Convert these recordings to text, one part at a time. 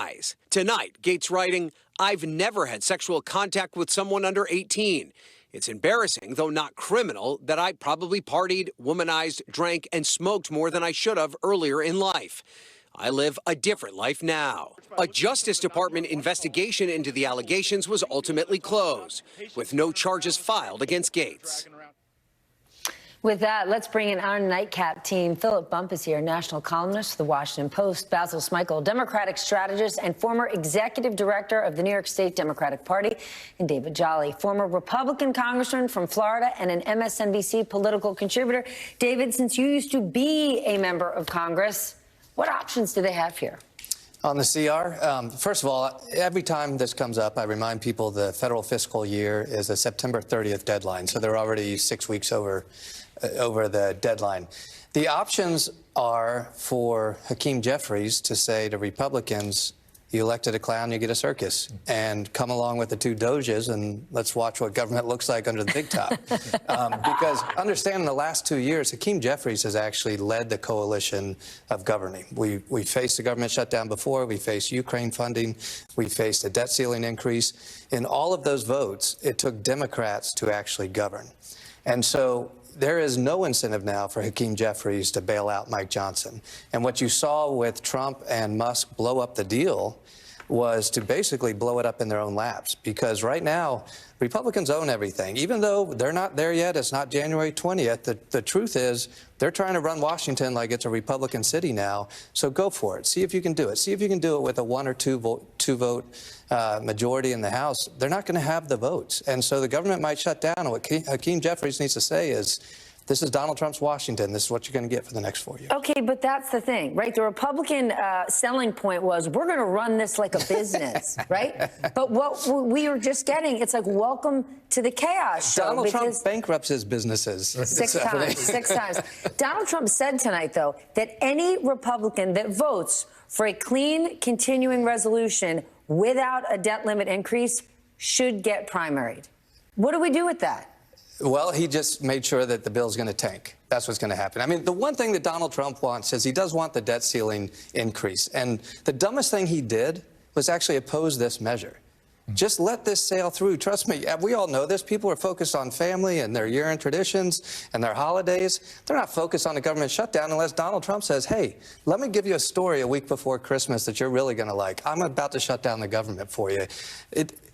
lies. Tonight, Gates writing, "I've never had sexual contact with someone under 18. It's embarrassing, though not criminal, that I probably partied, womanized, drank, and smoked more than I should have earlier in life. I live a different life now." A Justice Department investigation into the allegations was ultimately closed, with no charges filed against Gates. With that, let's bring in our nightcap team. Philip Bump is here, national columnist for The Washington Post. Basil Smikle, Democratic strategist and former executive director of the New York State Democratic Party. And David Jolly, former Republican congressman from Florida and an MSNBC political contributor. David, since you used to be a member of Congress, what options do they have here? On the CR, first of all, every time this comes up, I remind people the federal fiscal year is a September 30th deadline, so they're already 6 weeks over the deadline. The options are for Hakeem Jeffries to say to Republicans, you elected a clown, you get a circus, and come along with the two Doges and let's watch what government looks like under the big top. Because understand, in the last 2 years, Hakeem Jeffries has actually led the coalition of governing. We faced the government shutdown before, we faced Ukraine funding, we faced a debt ceiling increase. In all of those votes, it took Democrats to actually govern. And so there is no incentive now for Hakeem Jeffries to bail out Mike Johnson. And what you saw with Trump and Musk blow up the deal was to basically blow it up in their own laps. Because right now, Republicans own everything. Even though they're not there yet, it's not January 20th, the truth is they're trying to run Washington like it's a Republican city now. So go for it. See if you can do it. See if you can do it with a 1 or 2 vote majority in the House. They're not going to have the votes. And so the government might shut down. And what Hakeem Jeffries needs to say is, this is Donald Trump's Washington. This is what you're going to get for the next 4 years. Okay, but that's the thing, right? The Republican selling point was, we're going to run this like a business, right? But what we were just getting, it's like, welcome to the chaos show. Donald Trump bankrupts his businesses. 6 times, 6 times. Donald Trump said tonight, though, that any Republican that votes for a clean, continuing resolution without a debt limit increase should get primaried. What do we do with that? Well, he just made sure that the bill's going to tank. That's what's going to happen. I mean, the one thing that Donald Trump wants is he does want the debt ceiling increase. And the dumbest thing he did was actually oppose this measure. Just let this sail through. Trust me, we all know this. People are focused on family and their year-end traditions and their holidays. They're not focused on a government shutdown unless Donald Trump says, hey, let me give you a story a week before Christmas that you're really going to like. I'm about to shut down the government for you.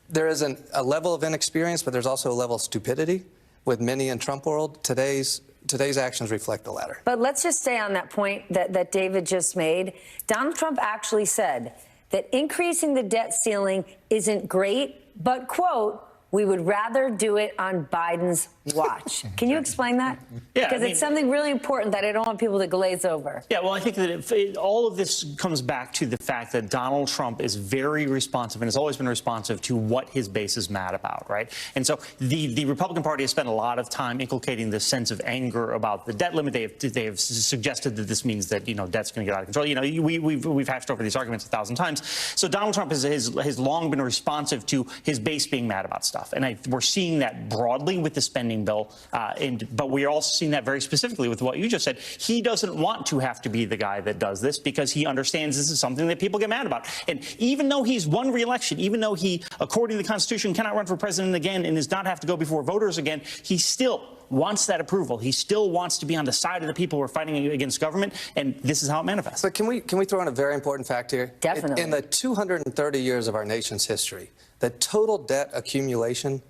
There is a level of inexperience, but there's also a level of stupidity with many in Trump world. Today's actions reflect the latter. But let's just stay on that point that David just made. Donald Trump actually said that increasing the debt ceiling isn't great, but, quote, we would rather do it on Biden's watch. Can you explain that? Yeah, because it's something really important that I don't want people to glaze over. Yeah, well, I think that all of this comes back to the fact that Donald Trump is very responsive and has always been responsive to what his base is mad about, right? And so the Republican Party has spent a lot of time inculcating this sense of anger about the debt limit. They have suggested that this means that, debt's going to get out of control. We've hashed over these arguments 1,000 times. So Donald Trump has long been responsive to his base being mad about stuff. And we're seeing that broadly with the spending bill, but we're also seeing that very specifically with what you just said. He doesn't want to have to be the guy that does this because he understands this is something that people get mad about. And even though he's won re-election, even though he, according to the Constitution, cannot run for president again and does not have to go before voters again, he still wants that approval. He still wants to be on the side of the people who are fighting against government, and this is how it manifests. But can we throw in a very important fact here? Definitely. In the 230 years of our nation's history, the total debt accumulation,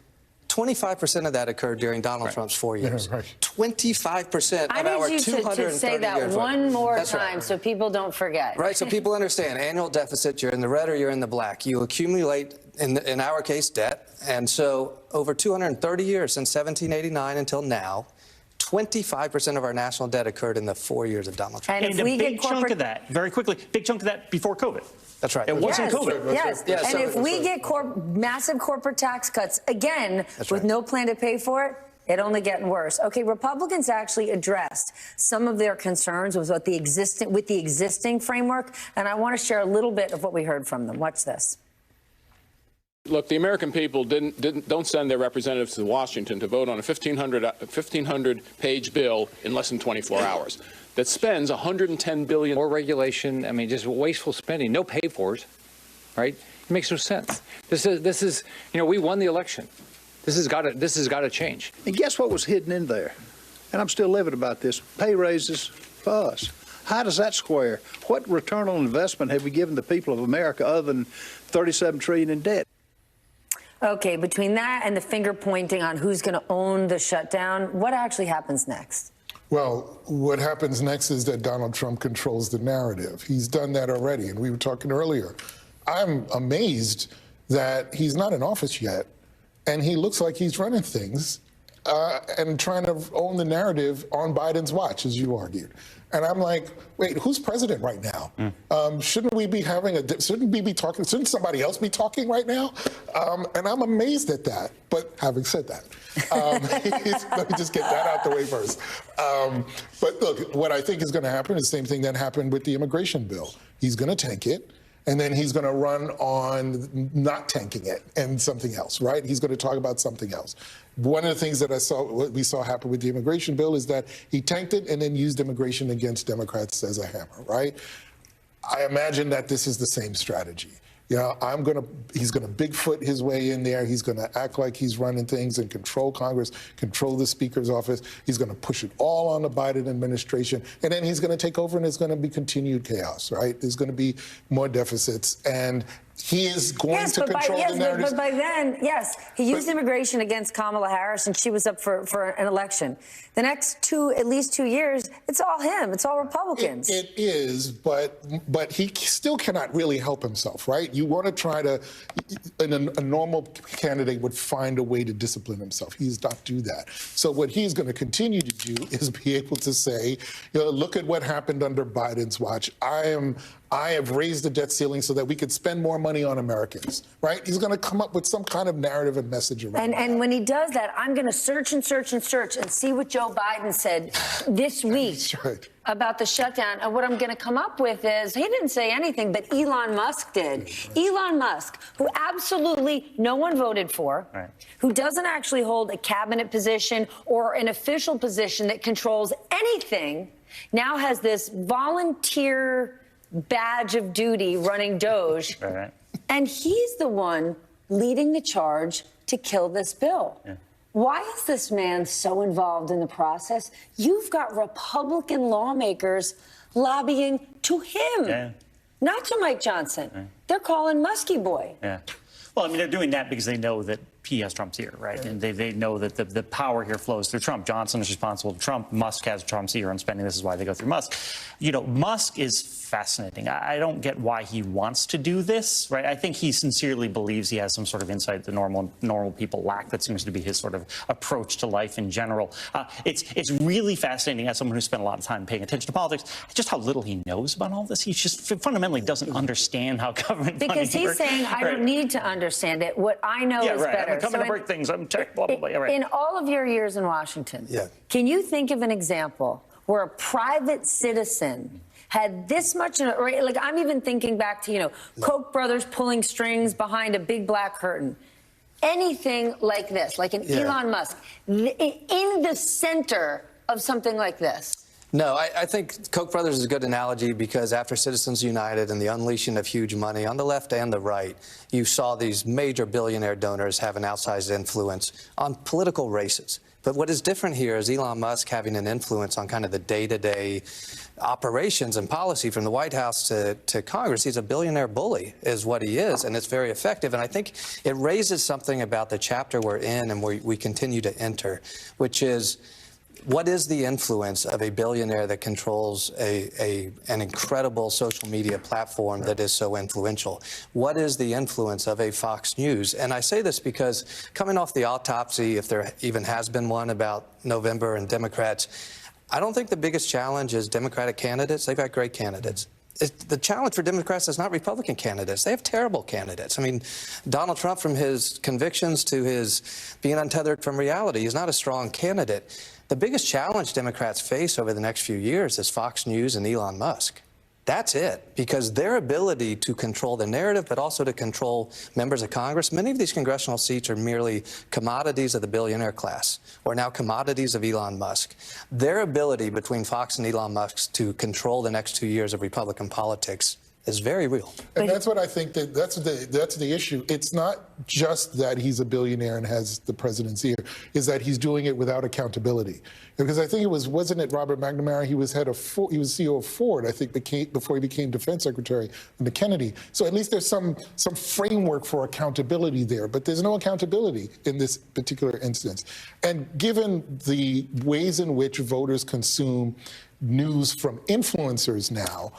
25% of that occurred during Donald Trump's 4 years. 25% of our 230 years. I need you to say that one more time so people don't forget. Right, so people understand. Annual deficit, you're in the red or you're in the black. You accumulate, in our case, debt. And so over 230 years, since 1789 until now, 25% of our national debt occurred in the 4 years of Donald Trump. And a big chunk of that, very quickly, big chunk of that before COVID. That's right. It wasn't COVID. Yes. Yeah, and if we get massive corporate tax cuts, again, with no plan to pay for it, it only getting worse. Okay, Republicans actually addressed some of their concerns with the existing framework, and I want to share a little bit of what we heard from them. Watch this. Look, the people don't send their representatives to Washington to vote on a 1,500-page bill in less than 24 hours that spends $110 billion. More regulation, I mean, just wasteful spending, no pay-fors. right? It makes no sense. This is, we won the election. This has got to change. And guess what was hidden in there? And I'm still livid about this. Pay raises for us. How does that square? What return on investment have we given the people of America other than $37 trillion in debt? Okay, between that and the finger pointing on who's going to own the shutdown, what actually happens next? Well, what happens next is that Donald Trump controls the narrative. He's done that already, and we were talking earlier. I'm amazed that he's not in office yet, and he looks like he's running things and trying to own the narrative on Biden's watch, as you argued. And I'm like, wait, who's president right now? Shouldn't we be having shouldn't we be talking, shouldn't somebody else be talking right now? And I'm amazed at that. But having said that, let me just get that out the way first. But look, what I think is going to happen is the same thing that happened with the immigration bill. He's going to tank it, and then he's going to run on not tanking it and something else, right? He's going to talk about something else. One of the things that what we saw happen with the immigration bill is that he tanked it and then used immigration against Democrats as a hammer, right? I imagine that this is the same strategy. You know, he's going to Bigfoot his way in there. He's going to act like he's running things and control Congress, control the Speaker's office. He's going to push it all on the Biden administration. And then he's going to take over, and there's going to be continued chaos, right? There's going to be more deficits. And he is going to control the narrative. But by then, yes, he used immigration against Kamala Harris, and she was up for an election. The next at least 2 years, it's all him. It's all Republicans. It is, but he still cannot really help himself, right? You want to try to, a normal candidate would find a way to discipline himself. He does not do that. So what he's going to continue to do is be able to say, look at what happened under Biden's watch. I have raised the debt ceiling so that we could spend more money on Americans, right? He's going to come up with some kind of narrative and message around And when he does that, I'm going to search and search and search and see what Joe Biden said this week about the shutdown. And what I'm going to come up with is, he didn't say anything, but Elon Musk did. Elon Musk, who absolutely no one voted for, who doesn't actually hold a cabinet position or an official position that controls anything, now has this volunteer badge of duty running Doge. And he's the one leading the charge to kill this bill. Why is this man so involved in the process? You've got Republican lawmakers lobbying to him, not to Mike Johnson. They're calling Muskie Boy. Well, I mean, they're doing that because they know that he has Trump's ear, right? And they know that the power here flows through Trump. Johnson is responsible to Trump. Musk has Trump's ear on spending. This is why they go through Musk. Musk is fascinating. I don't get why he wants to do this, right? I think he sincerely believes he has some sort of insight that normal people lack. That seems to be his sort of approach to life in general. It's really fascinating as someone who spent a lot of time paying attention to politics, just how little he knows about all this. He just fundamentally doesn't understand how government because funding he's works. saying, I don't need to understand it. What I know is better. I'm coming to break things. I'm tech, blah, blah, blah. In all of your years in Washington, can you think of an example where a private citizen had this much, like I'm even thinking back to, Koch brothers pulling strings behind a big black curtain. Anything like this, like an Elon Musk, in the center of something like this? No, I think Koch brothers is a good analogy because after Citizens United and the unleashing of huge money on the left and the right, you saw these major billionaire donors have an outsized influence on political races. But what is different here is Elon Musk having an influence on kind of the day-to-day operations and policy from the White House to Congress. He's a billionaire bully is what he is, and it's very effective. And I think it raises something about the chapter we're in and we continue to enter, which is, what is the influence of a billionaire that controls an incredible social media platform that is so influential? What is the influence of a Fox News? And I say this because coming off the autopsy, if there even has been one about November and Democrats, I don't think the biggest challenge is Democratic candidates. They've got great candidates. The challenge for Democrats is not Republican candidates. They have terrible candidates. I mean, Donald Trump, from his convictions to his being untethered from reality, is not a strong candidate. The biggest challenge Democrats face over the next few years is Fox News and Elon Musk. That's it, because their ability to control the narrative, but also to control members of Congress, many of these congressional seats are merely commodities of the billionaire class, or now commodities of Elon Musk. Their ability between Fox and Elon Musk to control the next 2 years of Republican politics is very real. And that's what I think that's the issue. It's not just that he's a billionaire and has the president's ear, is that he's doing it without accountability. Because I think wasn't it Robert McNamara? He was CEO of Ford, I think, before he became defense secretary under Kennedy. So at least there's some framework for accountability there, but there's no accountability in this particular instance. And given the ways in which voters consume news from influencers now,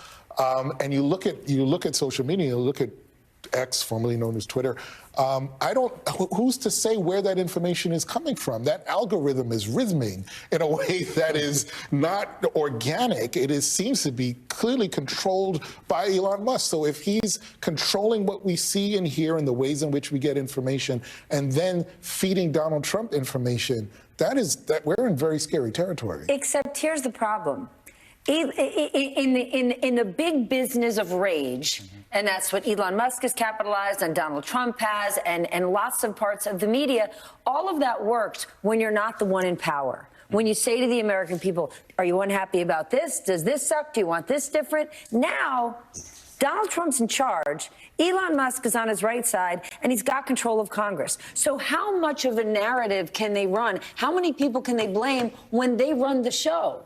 and you look at social media, you look at X, formerly known as Twitter. Who's to say where that information is coming from? That algorithm is rhythming in a way that is not organic. Seems to be clearly controlled by Elon Musk. So if he's controlling what we see and hear and the ways in which we get information, and then feeding Donald Trump information, we're in very scary territory. Except here's the problem. In the big business of rage, and that's what Elon Musk has capitalized and Donald Trump has, and lots of parts of the media, all of that works when you're not the one in power. When you say to the American people, are you unhappy about this? Does this suck? Do you want this different? Now, Donald Trump's in charge. Elon Musk is on his right side, and he's got control of Congress. So how much of a narrative can they run? How many people can they blame when they run the show?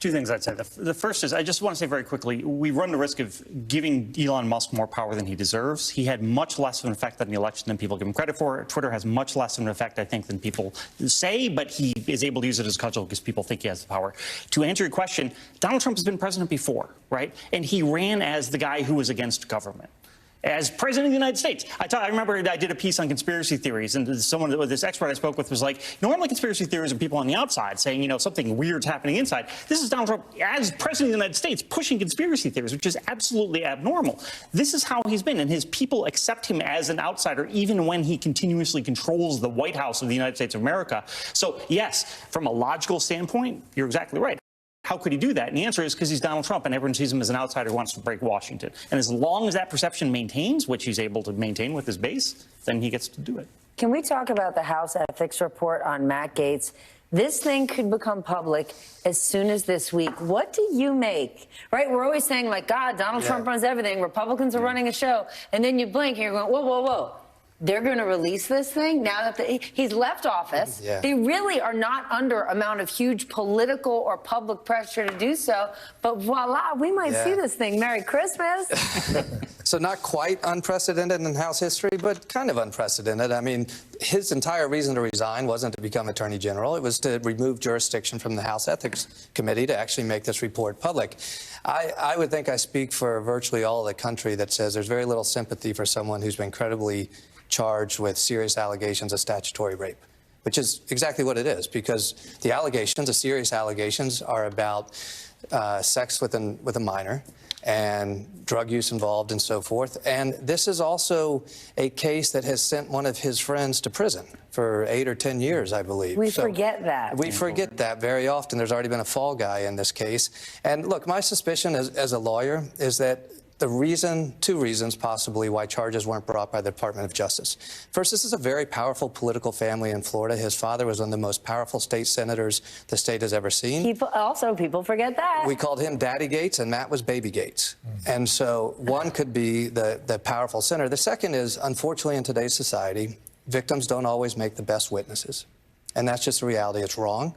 Two things I'd say. The first is, I just want to say very quickly, we run the risk of giving Elon Musk more power than he deserves. He had much less of an effect on the election than people give him credit for. Twitter has much less of an effect, I think, than people say, but he is able to use it as a cudgel because people think he has the power. To answer your question, Donald Trump has been president before, right? And he ran as the guy who was against government. As president of the United States. I remember I did a piece on conspiracy theories, and this expert I spoke with was like, normally conspiracy theories are people on the outside saying, something weird's happening inside. This is Donald Trump as president of the United States pushing conspiracy theories, which is absolutely abnormal. This is how he's been, and his people accept him as an outsider, even when he continuously controls the White House of the United States of America. So, yes, from a logical standpoint, you're exactly right. How could he do that? And the answer is because he's Donald Trump and everyone sees him as an outsider who wants to break Washington. And as long as that perception maintains, which he's able to maintain with his base, then he gets to do it. Can we talk about the House ethics report on Matt Gaetz? This thing could become public as soon as this week. What do you make? Right? We're always saying, like, God, Donald Trump runs everything. Republicans are running a show. And then you blink and you're going, whoa, whoa, whoa. They're going to release this thing now that he's left office. Yeah. They really are not under amount of huge political or public pressure to do so. But voila, we might see this thing. Merry Christmas. So not quite unprecedented in House history, but kind of unprecedented. I mean, his entire reason to resign wasn't to become Attorney General. It was to remove jurisdiction from the House Ethics Committee to actually make this report public. I would think I speak for virtually all of the country that says there's very little sympathy for someone who's been credibly charged with serious allegations of statutory rape, which is exactly what it is, because the allegations, the serious allegations, are about sex with a minor and drug use involved and so forth. And this is also a case that has sent one of his friends to prison for 8 or 10 years, I believe. We forget that. We forget that very often. There's already been a fall guy in this case. And look, my suspicion as a lawyer is that two reasons possibly why charges weren't brought by the Department of Justice. First, this is a very powerful political family in Florida. His father was one of the most powerful state senators the state has ever seen. People forget that. We called him Daddy Gates, and Matt was Baby Gates. And so one could be the powerful senator. The second is, unfortunately, in today's society, victims don't always make the best witnesses. And that's just the reality. It's wrong.